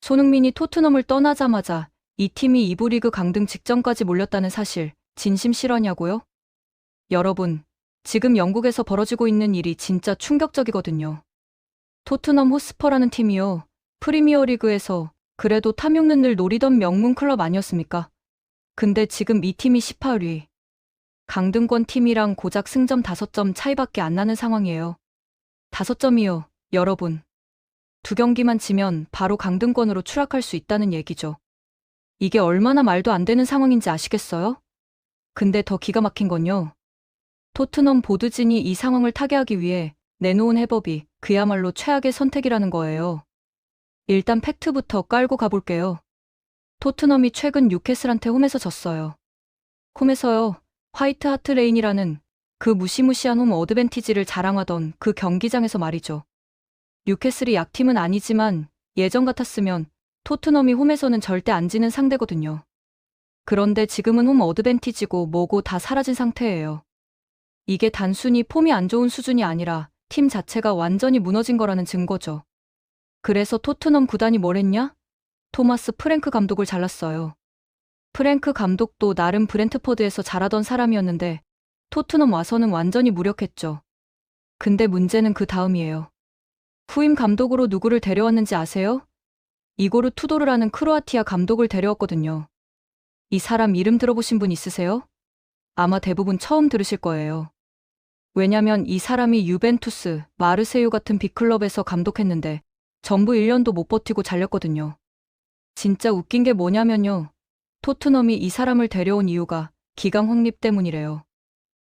손흥민이 토트넘을 떠나자마자 이 팀이 2부 리그 강등 직전까지 몰렸다는 사실 진심 실화냐고요? 여러분, 지금 영국에서 벌어지고 있는 일이 진짜 충격적이거든요. 토트넘 호스퍼라는 팀이요. 프리미어리그에서 그래도 탐욕는 노리던 명문 클럽 아니었습니까? 근데 지금 이 팀이 18위. 강등권 팀이랑 고작 승점 5점 차이밖에 안 나는 상황이에요. 5점이요, 여러분. 2경기만 지면 바로 강등권으로 추락할 수 있다는 얘기죠. 이게 얼마나 말도 안 되는 상황인지 아시겠어요? 근데 더 기가 막힌 건요. 토트넘 보드진이 이 상황을 타개하기 위해 내놓은 해법이 그야말로 최악의 선택이라는 거예요. 일단 팩트부터 깔고 가볼게요. 토트넘이 최근 뉴캐슬한테 홈에서 졌어요. 홈에서요. 화이트 하트 레인이라는 그 무시무시한 홈 어드밴티지를 자랑하던 그 경기장에서 말이죠. 뉴캐슬이 약팀은 아니지만 예전 같았으면 토트넘이 홈에서는 절대 안 지는 상대거든요. 그런데 지금은 홈 어드밴티지고 뭐고 다 사라진 상태예요. 이게 단순히 폼이 안 좋은 수준이 아니라 팀 자체가 완전히 무너진 거라는 증거죠. 그래서 토트넘 구단이 뭘 했냐? 토마스 프랭크 감독을 잘랐어요. 프랭크 감독도 나름 브렌트포드에서 잘하던 사람이었는데 토트넘 와서는 완전히 무력했죠. 근데 문제는 그 다음이에요. 후임 감독으로 누구를 데려왔는지 아세요? 이고르 투도르라는 크로아티아 감독을 데려왔거든요. 이 사람 이름 들어보신 분 있으세요? 아마 대부분 처음 들으실 거예요. 왜냐면 이 사람이 유벤투스, 마르세유 같은 빅클럽에서 감독했는데 전부 1년도 못 버티고 잘렸거든요. 진짜 웃긴 게 뭐냐면요. 토트넘이 이 사람을 데려온 이유가 기강 확립 때문이래요.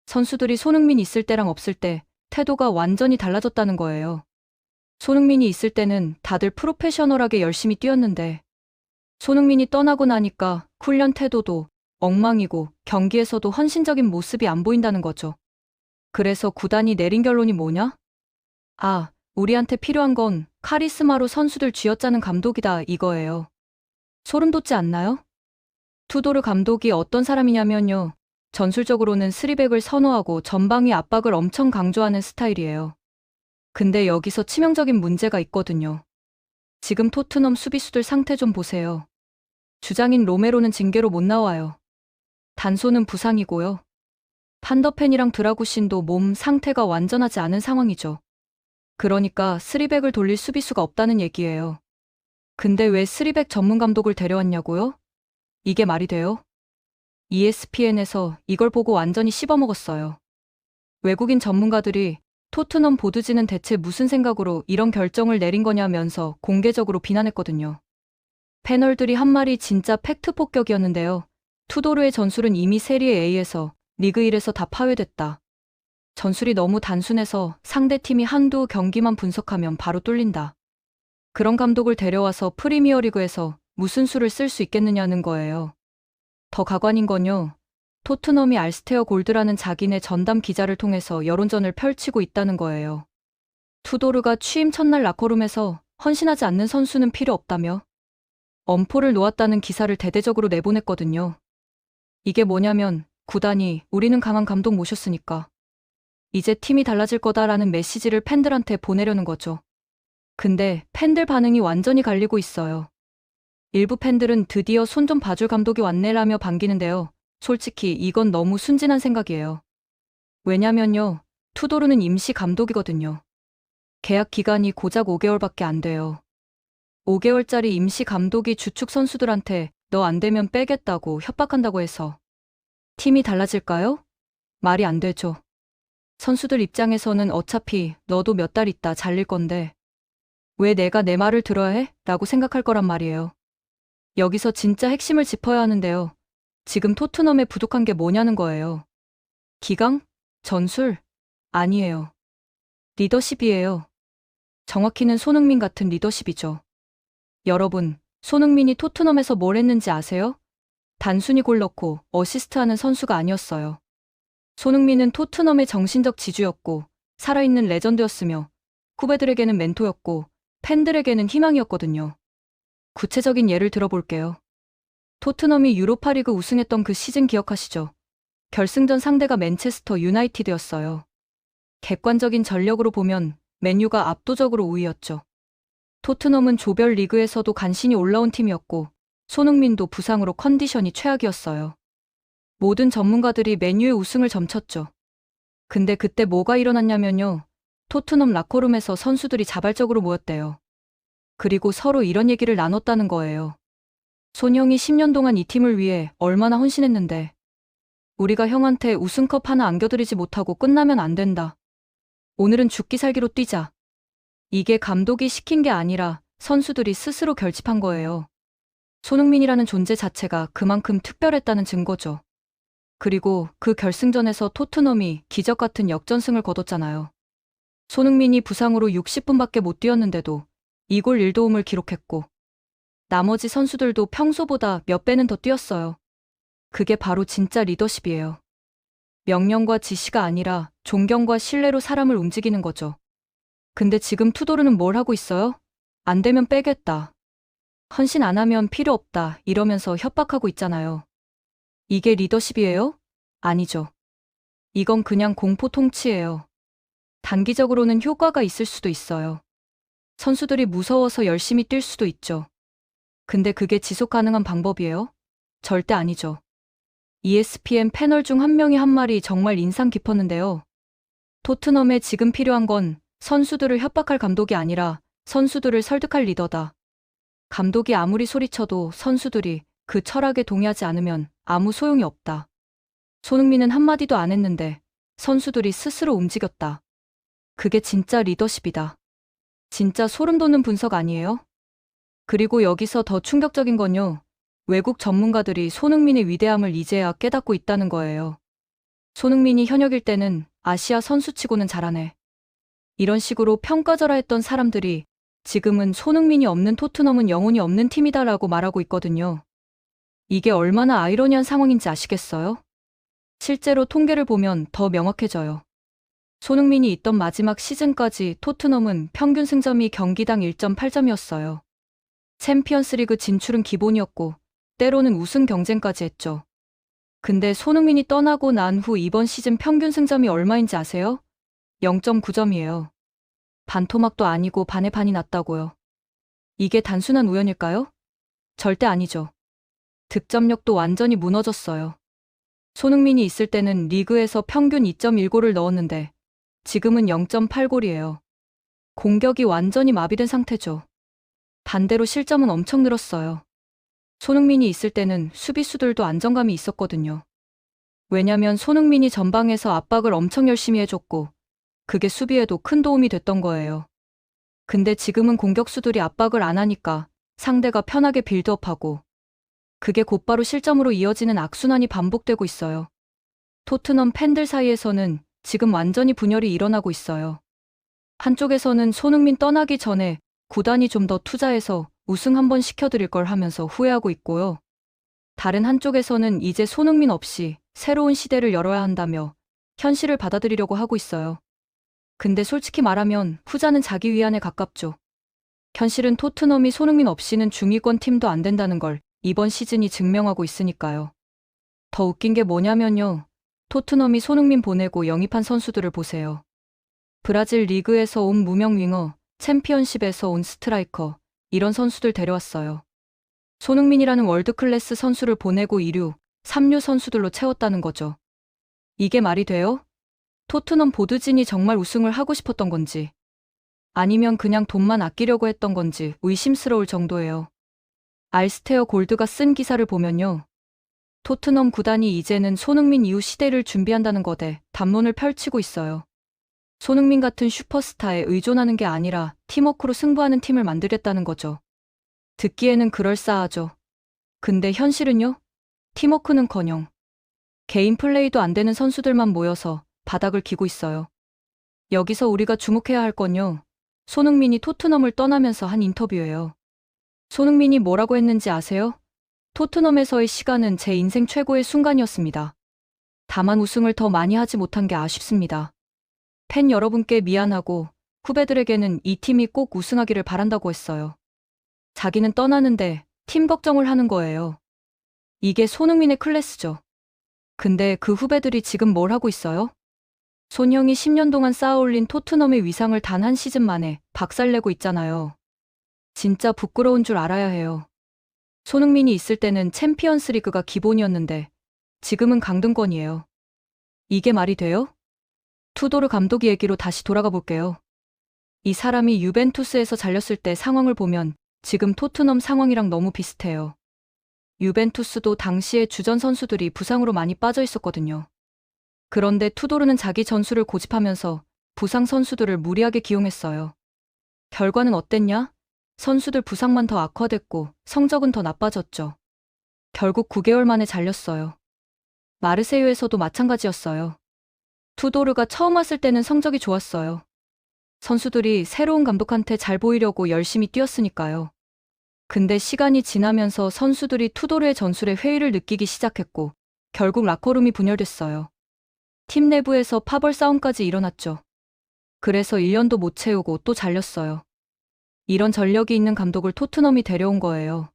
선수들이 손흥민 있을 때랑 없을 때 태도가 완전히 달라졌다는 거예요. 손흥민이 있을 때는 다들 프로페셔널하게 열심히 뛰었는데 손흥민이 떠나고 나니까 훈련 태도도 엉망이고 경기에서도 헌신적인 모습이 안 보인다는 거죠. 그래서 구단이 내린 결론이 뭐냐? 아, 우리한테 필요한 건 카리스마로 선수들 쥐어짜는 감독이다 이거예요. 소름 돋지 않나요? 투도르 감독이 어떤 사람이냐면요. 전술적으로는 3백을 선호하고 전방위 압박을 엄청 강조하는 스타일이에요. 근데 여기서 치명적인 문제가 있거든요. 지금 토트넘 수비수들 상태 좀 보세요. 주장인 로메로는 징계로 못 나와요. 단소는 부상이고요. 판더펜이랑 드라구신도 몸 상태가 완전하지 않은 상황이죠. 그러니까 3백을 돌릴 수비수가 없다는 얘기예요. 근데 왜 3백 전문 감독을 데려왔냐고요? 이게 말이 돼요? ESPN에서 이걸 보고 완전히 씹어먹었어요. 외국인 전문가들이 토트넘 보드진은 대체 무슨 생각으로 이런 결정을 내린 거냐면서 공개적으로 비난했거든요. 패널들이 한 말이 진짜 팩트 폭격이었는데요. 투도르의 전술은 이미 세리에 A에서 리그 1에서 다 파괴됐다. 전술이 너무 단순해서 상대팀이 한두 경기만 분석하면 바로 뚫린다. 그런 감독을 데려와서 프리미어리그에서 무슨 수를 쓸 수 있겠느냐는 거예요. 더 가관인 건요. 토트넘이 알스테어 골드라는 자기네 전담 기자를 통해서 여론전을 펼치고 있다는 거예요. 투도르가 취임 첫날 라커룸에서 헌신하지 않는 선수는 필요 없다며 엄포를 놓았다는 기사를 대대적으로 내보냈거든요. 이게 뭐냐면 구단이 우리는 강한 감독 모셨으니까 이제 팀이 달라질 거다라는 메시지를 팬들한테 보내려는 거죠. 근데 팬들 반응이 완전히 갈리고 있어요. 일부 팬들은 드디어 손 좀 봐줄 감독이 왔네라며 반기는데요. 솔직히 이건 너무 순진한 생각이에요. 왜냐면요. 투도르는 임시 감독이거든요. 계약 기간이 고작 5개월밖에 안 돼요. 5개월짜리 임시 감독이 주축 선수들한테 너 안 되면 빼겠다고 협박한다고 해서 팀이 달라질까요? 말이 안 되죠. 선수들 입장에서는 어차피 너도 몇 달 있다 잘릴 건데 왜 내가 내 말을 들어야 해? 라고 생각할 거란 말이에요. 여기서 진짜 핵심을 짚어야 하는데요. 지금 토트넘에 부족한 게 뭐냐는 거예요. 기강? 전술? 아니에요. 리더십이에요. 정확히는 손흥민 같은 리더십이죠. 여러분, 손흥민이 토트넘에서 뭘 했는지 아세요? 단순히 골 넣고 어시스트하는 선수가 아니었어요. 손흥민은 토트넘의 정신적 지주였고 살아있는 레전드였으며 후배들에게는 멘토였고 팬들에게는 희망이었거든요. 구체적인 예를 들어볼게요. 토트넘이 유로파리그 우승했던 그 시즌 기억하시죠? 결승전 상대가 맨체스터 유나이티드였어요. 객관적인 전력으로 보면 맨유가 압도적으로 우위였죠. 토트넘은 조별 리그에서도 간신히 올라온 팀이었고 손흥민도 부상으로 컨디션이 최악이었어요. 모든 전문가들이 맨유의 우승을 점쳤죠. 근데 그때 뭐가 일어났냐면요. 토트넘 라커룸에서 선수들이 자발적으로 모였대요. 그리고 서로 이런 얘기를 나눴다는 거예요. 손형이 10년 동안 이 팀을 위해 얼마나 헌신했는데 우리가 형한테 우승컵 하나 안겨드리지 못하고 끝나면 안 된다. 오늘은 죽기 살기로 뛰자. 이게 감독이 시킨 게 아니라 선수들이 스스로 결집한 거예요. 손흥민이라는 존재 자체가 그만큼 특별했다는 증거죠. 그리고 그 결승전에서 토트넘이 기적 같은 역전승을 거뒀잖아요. 손흥민이 부상으로 60분밖에 못 뛰었는데도 2골 1도움을 기록했고 나머지 선수들도 평소보다 몇 배는 더 뛰었어요. 그게 바로 진짜 리더십이에요. 명령과 지시가 아니라 존경과 신뢰로 사람을 움직이는 거죠. 근데 지금 투도르는 뭘 하고 있어요? 안 되면 빼겠다. 헌신 안 하면 필요 없다 이러면서 협박하고 있잖아요. 이게 리더십이에요? 아니죠. 이건 그냥 공포 통치예요. 단기적으로는 효과가 있을 수도 있어요. 선수들이 무서워서 열심히 뛸 수도 있죠. 근데 그게 지속 가능한 방법이에요? 절대 아니죠. ESPN 패널 중 한 명이 한 말이 정말 인상 깊었는데요. 토트넘에 지금 필요한 건 선수들을 협박할 감독이 아니라 선수들을 설득할 리더다. 감독이 아무리 소리쳐도 선수들이 그 철학에 동의하지 않으면 아무 소용이 없다. 손흥민은 한마디도 안 했는데 선수들이 스스로 움직였다. 그게 진짜 리더십이다. 진짜 소름 돋는 분석 아니에요? 그리고 여기서 더 충격적인 건요. 외국 전문가들이 손흥민의 위대함을 이제야 깨닫고 있다는 거예요. 손흥민이 현역일 때는 아시아 선수치고는 잘하네. 이런 식으로 평가절하했던 사람들이 지금은 손흥민이 없는 토트넘은 영혼이 없는 팀이다라고 말하고 있거든요. 이게 얼마나 아이러니한 상황인지 아시겠어요? 실제로 통계를 보면 더 명확해져요. 손흥민이 있던 마지막 시즌까지 토트넘은 평균 승점이 경기당 1.8점이었어요. 챔피언스리그 진출은 기본이었고 때로는 우승 경쟁까지 했죠. 근데 손흥민이 떠나고 난 후 이번 시즌 평균 승점이 얼마인지 아세요? 0.9점이에요. 반토막도 아니고 반의 반이 났다고요. 이게 단순한 우연일까요? 절대 아니죠. 득점력도 완전히 무너졌어요. 손흥민이 있을 때는 리그에서 평균 2.1골을 넣었는데 지금은 0.8골이에요. 공격이 완전히 마비된 상태죠. 반대로 실점은 엄청 늘었어요. 손흥민이 있을 때는 수비수들도 안정감이 있었거든요. 왜냐면 손흥민이 전방에서 압박을 엄청 열심히 해줬고 그게 수비에도 큰 도움이 됐던 거예요. 근데 지금은 공격수들이 압박을 안 하니까 상대가 편하게 빌드업하고 그게 곧바로 실점으로 이어지는 악순환이 반복되고 있어요. 토트넘 팬들 사이에서는 지금 완전히 분열이 일어나고 있어요. 한쪽에서는 손흥민 떠나기 전에 구단이 좀 더 투자해서 우승 한번 시켜드릴 걸 하면서 후회하고 있고요. 다른 한쪽에서는 이제 손흥민 없이 새로운 시대를 열어야 한다며 현실을 받아들이려고 하고 있어요. 근데 솔직히 말하면 후자는 자기 위안에 가깝죠. 현실은 토트넘이 손흥민 없이는 중위권 팀도 안 된다는 걸 이번 시즌이 증명하고 있으니까요. 더 웃긴 게 뭐냐면요. 토트넘이 손흥민 보내고 영입한 선수들을 보세요. 브라질 리그에서 온 무명 윙어, 챔피언십에서 온 스트라이커, 이런 선수들 데려왔어요. 손흥민이라는 월드클래스 선수를 보내고 2류, 3류 선수들로 채웠다는 거죠. 이게 말이 돼요? 토트넘 보드진이 정말 우승을 하고 싶었던 건지 아니면 그냥 돈만 아끼려고 했던 건지 의심스러울 정도예요. 알스테어 골드가 쓴 기사를 보면요. 토트넘 구단이 이제는 손흥민 이후 시대를 준비한다는 것에 담론을 펼치고 있어요. 손흥민 같은 슈퍼스타에 의존하는 게 아니라 팀워크로 승부하는 팀을 만들겠다는 거죠. 듣기에는 그럴싸하죠. 근데 현실은요? 팀워크는커녕 개인 플레이도 안 되는 선수들만 모여서 바닥을 기고 있어요. 여기서 우리가 주목해야 할 건요. 손흥민이 토트넘을 떠나면서 한 인터뷰예요. 손흥민이 뭐라고 했는지 아세요? 토트넘에서의 시간은 제 인생 최고의 순간이었습니다. 다만 우승을 더 많이 하지 못한 게 아쉽습니다. 팬 여러분께 미안하고 후배들에게는 이 팀이 꼭 우승하기를 바란다고 했어요. 자기는 떠나는데 팀 걱정을 하는 거예요. 이게 손흥민의 클래스죠. 근데 그 후배들이 지금 뭘 하고 있어요? 손형이 10년 동안 쌓아올린 토트넘의 위상을 단 한 시즌 만에 박살내고 있잖아요. 진짜 부끄러운 줄 알아야 해요. 손흥민이 있을 때는 챔피언스 리그가 기본이었는데 지금은 강등권이에요. 이게 말이 돼요? 투도르 감독 얘기로 다시 돌아가 볼게요. 이 사람이 유벤투스에서 잘렸을 때 상황을 보면 지금 토트넘 상황이랑 너무 비슷해요. 유벤투스도 당시에 주전 선수들이 부상으로 많이 빠져 있었거든요. 그런데 투도르는 자기 전술을 고집하면서 부상 선수들을 무리하게 기용했어요. 결과는 어땠냐? 선수들 부상만 더 악화됐고 성적은 더 나빠졌죠. 결국 9개월 만에 잘렸어요. 마르세유에서도 마찬가지였어요. 투도르가 처음 왔을 때는 성적이 좋았어요. 선수들이 새로운 감독한테 잘 보이려고 열심히 뛰었으니까요. 근데 시간이 지나면서 선수들이 투도르의 전술에 회의를 느끼기 시작했고 결국 라커룸이 분열됐어요. 팀 내부에서 파벌 싸움까지 일어났죠. 그래서 1년도 못 채우고 또 잘렸어요. 이런 전력이 있는 감독을 토트넘이 데려온 거예요.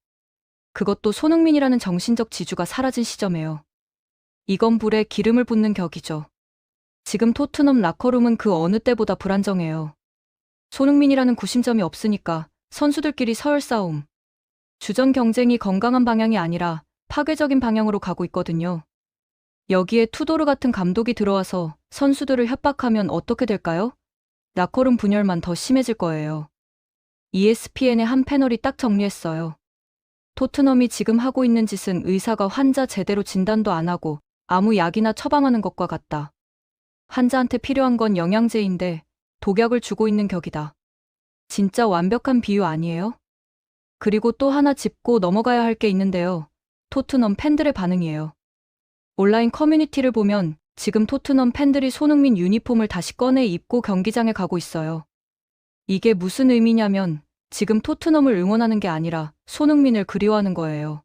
그것도 손흥민이라는 정신적 지주가 사라진 시점에요. 이건 불에 기름을 붓는 격이죠. 지금 토트넘 라커룸은 그 어느 때보다 불안정해요. 손흥민이라는 구심점이 없으니까 선수들끼리 서열 싸움. 주전 경쟁이 건강한 방향이 아니라 파괴적인 방향으로 가고 있거든요. 여기에 투도르 같은 감독이 들어와서 선수들을 협박하면 어떻게 될까요? 라커룸 분열만 더 심해질 거예요. ESPN의 한 패널이 딱 정리했어요. 토트넘이 지금 하고 있는 짓은 의사가 환자 제대로 진단도 안 하고 아무 약이나 처방하는 것과 같다. 환자한테 필요한 건 영양제인데 독약을 주고 있는 격이다. 진짜 완벽한 비유 아니에요? 그리고 또 하나 짚고 넘어가야 할 게 있는데요. 토트넘 팬들의 반응이에요. 온라인 커뮤니티를 보면 지금 토트넘 팬들이 손흥민 유니폼을 다시 꺼내 입고 경기장에 가고 있어요. 이게 무슨 의미냐면 지금 토트넘을 응원하는 게 아니라 손흥민을 그리워하는 거예요.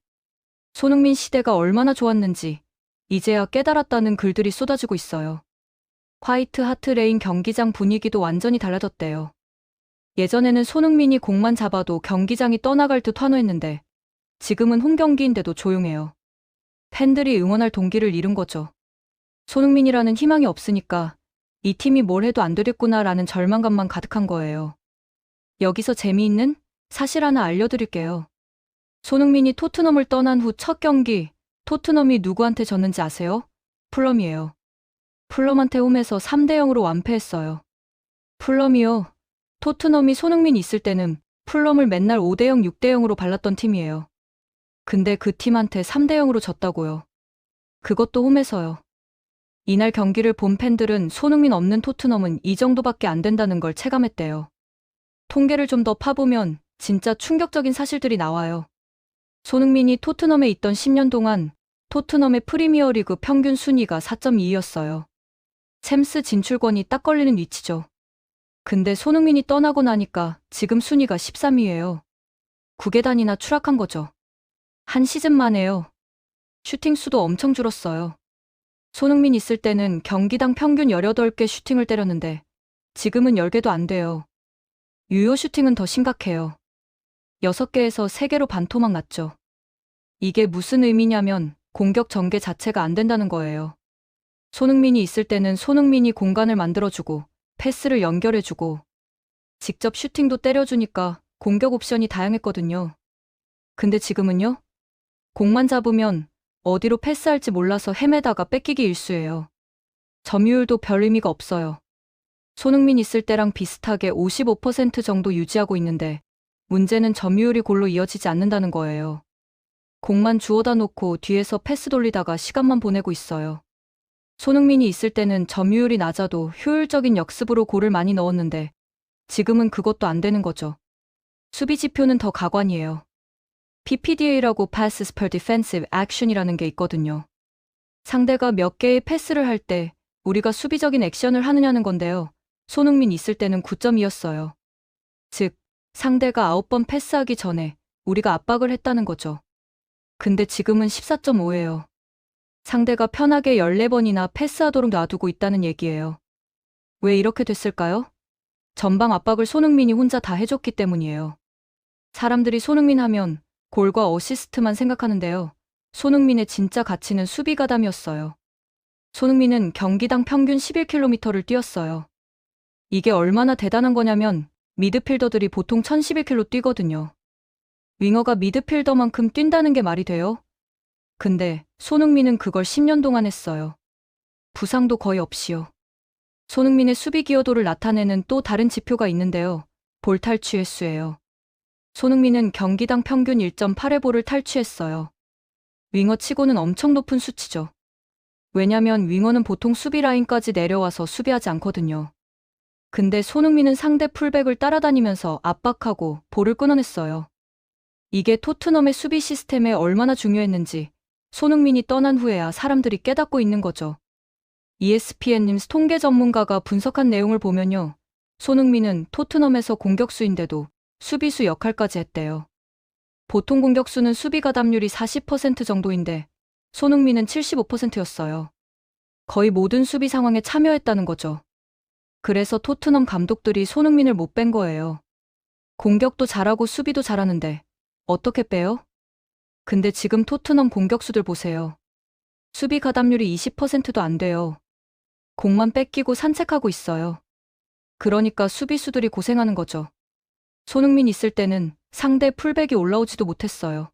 손흥민 시대가 얼마나 좋았는지 이제야 깨달았다는 글들이 쏟아지고 있어요. 화이트 하트레인 경기장 분위기도 완전히 달라졌대요. 예전에는 손흥민이 공만 잡아도 경기장이 떠나갈 듯 환호했는데 지금은 홈경기인데도 조용해요. 팬들이 응원할 동기를 잃은 거죠. 손흥민이라는 희망이 없으니까 이 팀이 뭘 해도 안 되겠구나라는 절망감만 가득한 거예요. 여기서 재미있는 사실 하나 알려드릴게요. 손흥민이 토트넘을 떠난 후 첫 경기 토트넘이 누구한테 졌는지 아세요? 풀럼이에요. 풀럼한테 홈에서 3대0으로 완패했어요. 풀럼이요. 토트넘이 손흥민 있을 때는 풀럼을 맨날 5대0, 6대0으로 발랐던 팀이에요. 근데 그 팀한테 3대0으로 졌다고요. 그것도 홈에서요. 이날 경기를 본 팬들은 손흥민 없는 토트넘은 이 정도밖에 안 된다는 걸 체감했대요. 통계를 좀 더 파보면 진짜 충격적인 사실들이 나와요. 손흥민이 토트넘에 있던 10년 동안 토트넘의 프리미어리그 평균 순위가 4.2였어요. 챔스 진출권이 딱 걸리는 위치죠. 근데 손흥민이 떠나고 나니까 지금 순위가 13위예요. 9계단이나 추락한 거죠. 한 시즌 만에요. 슈팅 수도 엄청 줄었어요. 손흥민 있을 때는 경기당 평균 18개 슈팅을 때렸는데 지금은 10개도 안 돼요. 유효 슈팅은 더 심각해요. 6개에서 3개로 반토막 났죠. 이게 무슨 의미냐면 공격 전개 자체가 안 된다는 거예요. 손흥민이 있을 때는 손흥민이 공간을 만들어주고 패스를 연결해주고 직접 슈팅도 때려주니까 공격 옵션이 다양했거든요. 근데 지금은요? 공만 잡으면 어디로 패스할지 몰라서 헤매다가 뺏기기 일쑤예요. 점유율도 별 의미가 없어요. 손흥민 있을 때랑 비슷하게 55% 정도 유지하고 있는데 문제는 점유율이 골로 이어지지 않는다는 거예요. 공만 주워다 놓고 뒤에서 패스 돌리다가 시간만 보내고 있어요. 손흥민이 있을 때는 점유율이 낮아도 효율적인 역습으로 골을 많이 넣었는데 지금은 그것도 안 되는 거죠. 수비 지표는 더 가관이에요. PPDA라고 Passes per Defensive Action이라는 게 있거든요. 상대가 몇 개의 패스를 할 때 우리가 수비적인 액션을 하느냐는 건데요. 손흥민 있을 때는 9.2였어요. 즉, 상대가 9번 패스하기 전에 우리가 압박을 했다는 거죠. 근데 지금은 14.5예요. 상대가 편하게 14번이나 패스하도록 놔두고 있다는 얘기예요. 왜 이렇게 됐을까요? 전방 압박을 손흥민이 혼자 다 해줬기 때문이에요. 사람들이 손흥민 하면 골과 어시스트만 생각하는데요. 손흥민의 진짜 가치는 수비 가담이었어요. 손흥민은 경기당 평균 11km를 뛰었어요. 이게 얼마나 대단한 거냐면 미드필더들이 보통 1011km 뛰거든요. 윙어가 미드필더만큼 뛴다는 게 말이 돼요? 근데 손흥민은 그걸 10년 동안 했어요. 부상도 거의 없이요. 손흥민의 수비 기여도를 나타내는 또 다른 지표가 있는데요. 볼 탈취 횟수예요. 손흥민은 경기당 평균 1.8회볼을 탈취했어요. 윙어 치고는 엄청 높은 수치죠. 왜냐면 윙어는 보통 수비 라인까지 내려와서 수비하지 않거든요. 근데 손흥민은 상대 풀백을 따라다니면서 압박하고 볼을 끊어냈어요. 이게 토트넘의 수비 시스템에 얼마나 중요했는지 손흥민이 떠난 후에야 사람들이 깨닫고 있는 거죠. ESPN님 통계 전문가가 분석한 내용을 보면요. 손흥민은 토트넘에서 공격수인데도 수비수 역할까지 했대요. 보통 공격수는 수비 가담률이 40% 정도인데 손흥민은 75%였어요. 거의 모든 수비 상황에 참여했다는 거죠. 그래서 토트넘 감독들이 손흥민을 못 뺀 거예요. 공격도 잘하고 수비도 잘하는데 어떻게 빼요? 근데 지금 토트넘 공격수들 보세요. 수비 가담률이 20%도 안 돼요. 공만 뺏기고 산책하고 있어요. 그러니까 수비수들이 고생하는 거죠. 손흥민 있을 때는 상대 풀백이 올라오지도 못했어요.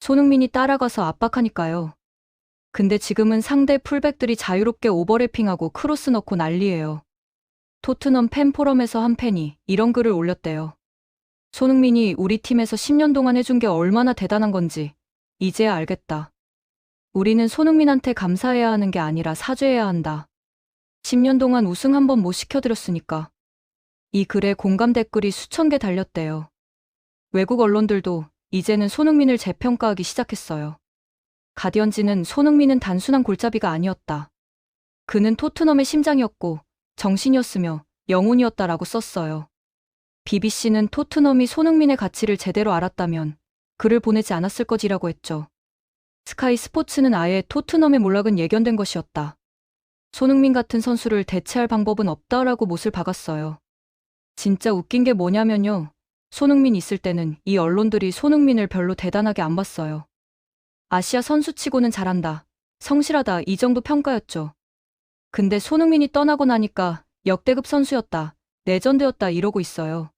손흥민이 따라가서 압박하니까요. 근데 지금은 상대 풀백들이 자유롭게 오버래핑하고 크로스 넣고 난리예요. 토트넘 팬 포럼에서 한 팬이 이런 글을 올렸대요. 손흥민이 우리 팀에서 10년 동안 해준 게 얼마나 대단한 건지 이제야 알겠다. 우리는 손흥민한테 감사해야 하는 게 아니라 사죄해야 한다. 10년 동안 우승 한 번 못 시켜드렸으니까. 이 글에 공감 댓글이 수천 개 달렸대요. 외국 언론들도 이제는 손흥민을 재평가하기 시작했어요. 가디언지는 손흥민은 단순한 골잡이가 아니었다. 그는 토트넘의 심장이었고 정신이었으며 영혼이었다라고 썼어요. BBC는 토트넘이 손흥민의 가치를 제대로 알았다면 그를 보내지 않았을 것이라고 했죠. 스카이 스포츠는 아예 토트넘의 몰락은 예견된 것이었다. 손흥민 같은 선수를 대체할 방법은 없다라고 못을 박았어요. 진짜 웃긴 게 뭐냐면요. 손흥민 있을 때는 이 언론들이 손흥민을 별로 대단하게 안 봤어요. 아시아 선수치고는 잘한다, 성실하다 이 정도 평가였죠. 근데 손흥민이 떠나고 나니까 역대급 선수였다, 레전드였다 이러고 있어요.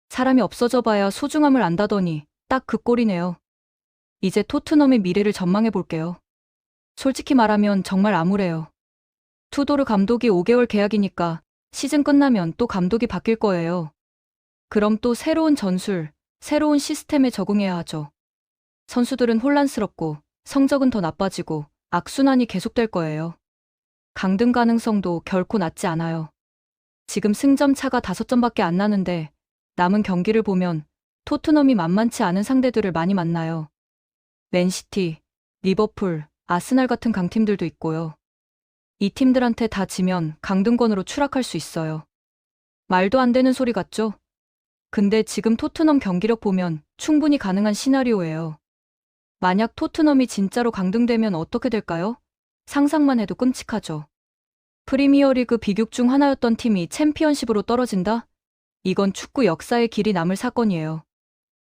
사람이 없어져 봐야 소중함을 안다더니 딱 그 꼴이네요. 이제 토트넘의 미래를 전망해 볼게요. 솔직히 말하면 정말 암울해요. 투도르 감독이 5개월 계약이니까 시즌 끝나면 또 감독이 바뀔 거예요. 그럼 또 새로운 전술, 새로운 시스템에 적응해야 하죠. 선수들은 혼란스럽고 성적은 더 나빠지고 악순환이 계속될 거예요. 강등 가능성도 결코 낮지 않아요. 지금 승점 차가 5점밖에 안 나는데 남은 경기를 보면 토트넘이 만만치 않은 상대들을 많이 만나요. 맨시티, 리버풀, 아스날 같은 강팀들도 있고요. 이 팀들한테 다 지면 강등권으로 추락할 수 있어요. 말도 안 되는 소리 같죠? 근데 지금 토트넘 경기력 보면 충분히 가능한 시나리오예요. 만약 토트넘이 진짜로 강등되면 어떻게 될까요? 상상만 해도 끔찍하죠. 프리미어리그 비극 중 하나였던 팀이 챔피언십으로 떨어진다? 이건 축구 역사에 길이 남을 사건이에요.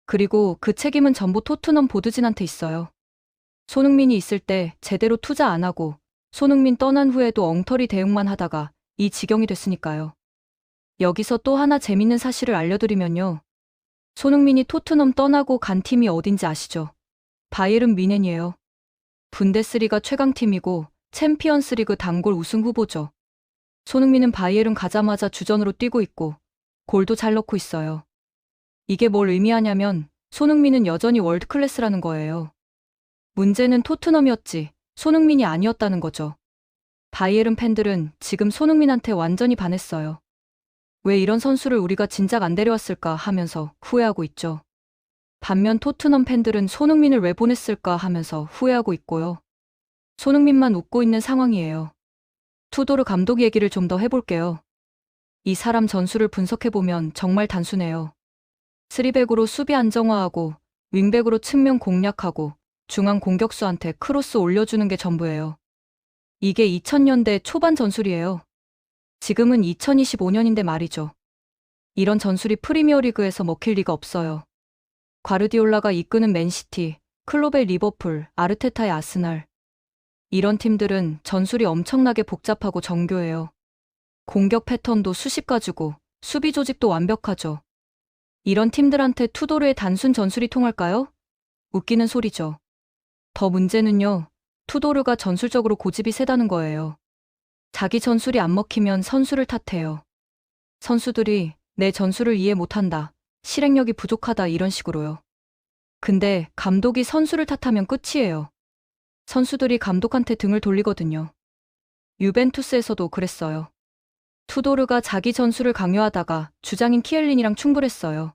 그리고 그 책임은 전부 토트넘 보드진한테 있어요. 손흥민이 있을 때 제대로 투자 안 하고 손흥민 떠난 후에도 엉터리 대응만 하다가 이 지경이 됐으니까요. 여기서 또 하나 재밌는 사실을 알려드리면요. 손흥민이 토트넘 떠나고 간 팀이 어딘지 아시죠? 바이에른 뮌헨이에요. 분데스리가 최강팀이고 챔피언스리그 단골 우승 후보죠. 손흥민은 바이에른 가자마자 주전으로 뛰고 있고 골도 잘 넣고 있어요. 이게 뭘 의미하냐면 손흥민은 여전히 월드클래스라는 거예요. 문제는 토트넘이었지 손흥민이 아니었다는 거죠. 바이에른 팬들은 지금 손흥민한테 완전히 반했어요. 왜 이런 선수를 우리가 진작 안 데려왔을까 하면서 후회하고 있죠. 반면 토트넘 팬들은 손흥민을 왜 보냈을까 하면서 후회하고 있고요. 손흥민만 웃고 있는 상황이에요. 투도르 감독 얘기를 좀 더 해볼게요. 이 사람 전술을 분석해보면 정말 단순해요. 3백으로 수비 안정화하고 윙백으로 측면 공략하고 중앙 공격수한테 크로스 올려주는 게 전부예요. 이게 2000년대 초반 전술이에요. 지금은 2025년인데 말이죠. 이런 전술이 프리미어리그에서 먹힐 리가 없어요. 과르디올라가 이끄는 맨시티, 클롭의 리버풀, 아르테타의 아스날. 이런 팀들은 전술이 엄청나게 복잡하고 정교해요. 공격 패턴도 수십 가지고 수비 조직도 완벽하죠. 이런 팀들한테 투도르의 단순 전술이 통할까요? 웃기는 소리죠. 더 문제는요, 투도르가 전술적으로 고집이 세다는 거예요. 자기 전술이 안 먹히면 선수를 탓해요. 선수들이 내 전술을 이해 못한다, 실행력이 부족하다 이런 식으로요. 근데 감독이 선수를 탓하면 끝이에요. 선수들이 감독한테 등을 돌리거든요. 유벤투스에서도 그랬어요. 투도르가 자기 전술을 강요하다가 주장인 키엘리니랑 충돌했어요.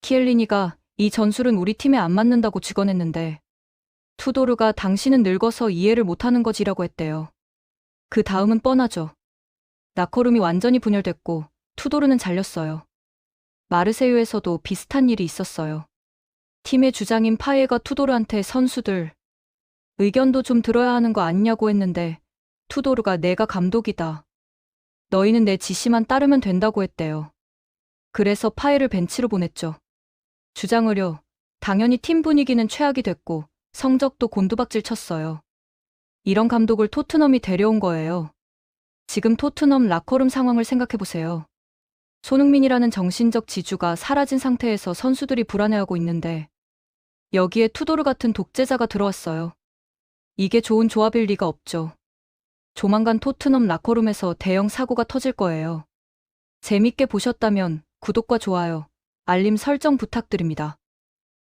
키엘리니가 이 전술은 우리 팀에 안 맞는다고 직언했는데 투도르가 당신은 늙어서 이해를 못하는 거지라고 했대요. 그 다음은 뻔하죠. 나코름이 완전히 분열됐고 투도르는 잘렸어요. 마르세유에서도 비슷한 일이 있었어요. 팀의 주장인 파예가 투도르한테 선수들 의견도 좀 들어야 하는 거 아니냐고 했는데 투도르가 내가 감독이다. 너희는 내 지시만 따르면 된다고 했대요. 그래서 파예를 벤치로 보냈죠. 주장 의료, 당연히 팀 분위기는 최악이 됐고 성적도 곤두박질 쳤어요. 이런 감독을 토트넘이 데려온 거예요. 지금 토트넘 라커룸 상황을 생각해보세요. 손흥민이라는 정신적 지주가 사라진 상태에서 선수들이 불안해하고 있는데 여기에 투도르 같은 독재자가 들어왔어요. 이게 좋은 조합일 리가 없죠. 조만간 토트넘 라커룸에서 대형 사고가 터질 거예요. 재밌게 보셨다면 구독과 좋아요, 알림 설정 부탁드립니다.